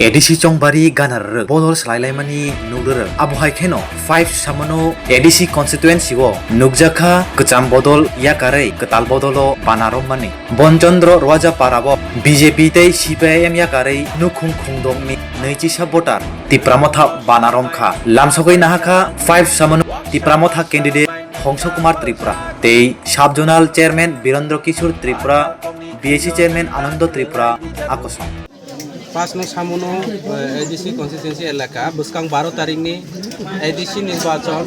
Edisi Chongbari Ganar Bodol Slailaimani Nudur Abuhai Keno 5 Samano Edisi constituency wo Nugjaka Kecham Bodol Yakarwi Ketal Bodolo Banaromani Bonjondro Raja Parabo BJP Tei CPIM Yakarwi Nukhung Khungdongni Neijisa voter TIPRA Motha Bana Romkha Lamsokha Nahaka 5 Samano TIPRA Motha candidate Hongsa Tripura Tei Sub-Zonal Chairman Birendra Kishore Tripura BSC Chairman Anando Tripura Akosong पाँच नौ सामुनो ADC constituency एलाका बुस्कां 12 तारिखनि ADC निर्वाचन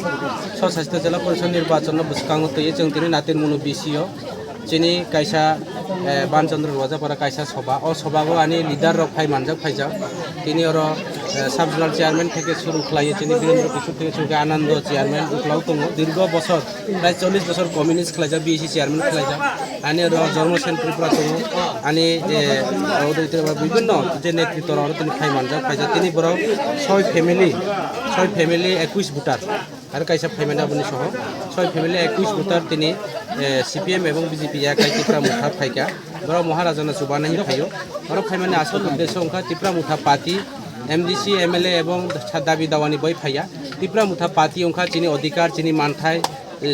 स्वास्थ्य जिल्ला परिषद निर्वाचन बुस्कां तयै जों दिनै नातेन मुनु बिसियो जिनि कायसा बानचन्द्र रवाजापारा कायसा सभा अ सभागो आनि लिडार रक फाइ मानजाक फाइजा तिनि अर साब जोनाल चेयारमैन থেকে শুরু খালাयो जिनि वीरेंद्र किशोर থেকে শুরু आनंद चेयारमैन उखलाव दङ दीर्घ बছर प्राय 40 বছর कम्युनिस्ट खालायजा बीएससी चेयारमैन खालायजा आनि अर जन्मसेन त्रिपुरा दङ आनि বিভিন্ন যে নেতৃত্ব আর তিনি ফাই মানজাক ফাইজা তিনি বড় 6 ফ্যামিলি 21 ভোটার আর কাইসা ফাইমানা বনি সহ 6 ফ্যামিলি 21 ভোটার তিনি CPIM এবং BJP याकाय टिप्रा मुथा फाइका बरो महाराजाना सुबानाहि फायो बरो फाइमाने आसल उद्देश्य अंका Tipra Mutha party MDC MLA এবং দাবি দাওয়ানি বই ফাইয়া টিপ্রা মুথা পার্টি अंका চিনি অধিকার চিনি মানথাই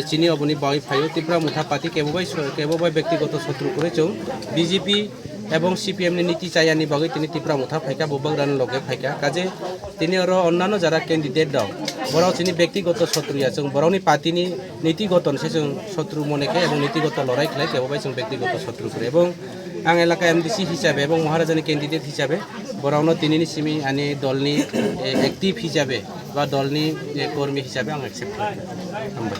চিনি অবনি বই ফাইও টিপ্রা মুথা পার্টি কেববাই ব্যক্তিগত শত্রু করে চং BJP এবং CPIM নীতি চায়ানি বাগে তিনি টিপ্রা মুথা ফাইকা ববগরান লগে ফাইকা কাজে তিনি আরো অন্যান্য যারা ক্যান্ডিডেট দাও বড় চিনি ব্যক্তিগত শত্রু আছে বড়নি পার্টিনি নীতিগত সেজন শত্রু মনেকে এবং নীতিগত লড়াই খেলায় কেববাই जों ব্যক্তিগত শত্রু করে এবং आं एलाका MDC हिसाबै এবং महाराजानि कैंडिडेट हिसाबै बरावनो दिनैनि सिमी आनि दलनि एक्टिव हिसाबै बा दलनि कर्मी हिसाबै आं एक्सेप्ट खालामबाय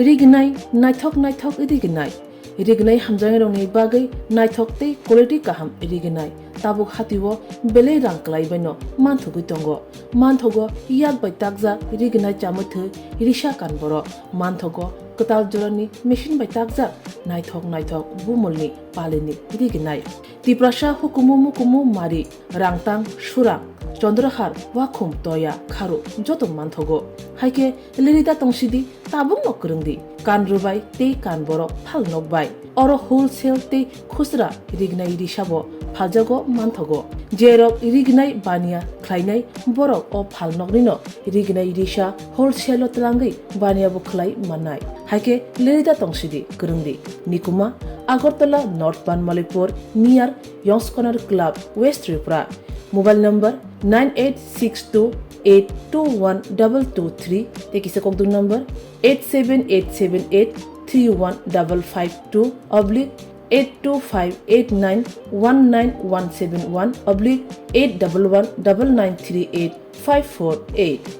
Rignai naithok rignai hamjang rongni bagai naithok tei quality kaham rignai tabuk hatiwo belei rang klaibaino manthugui tongo manthogo yak bai takja rignai chamuthu risha kanboro manthogo ketal jorani machine bai takja naithok bumulni palini rignai tiprasha hukumu mari rangtang surang চন্দ্রহার ওয়াখুম তয়া খারু যত মানথগো হাইকে লিরিদা তংসিদি তাবুং নকরংদি কান রুবাই তে কান বড় ফাল নকবাই or wholesale তে খুচরা রিগনাই রিসাবো ফালজাগো মানথগো जेरक रिगनाय बानिया ख्लायनाय बरक अ फालनगनिनो रिगनाय रिसा wholesale तलांगै बानिया बुखलाय मानाय हाइके लेरिदा तंसिदि करंदि निकुमा Agartala north Banamalipur near young's corner club west Tripura mobile number 9862821223 तेकिसे कोकदु नंबर 87878831552 82589191171 /8119938 548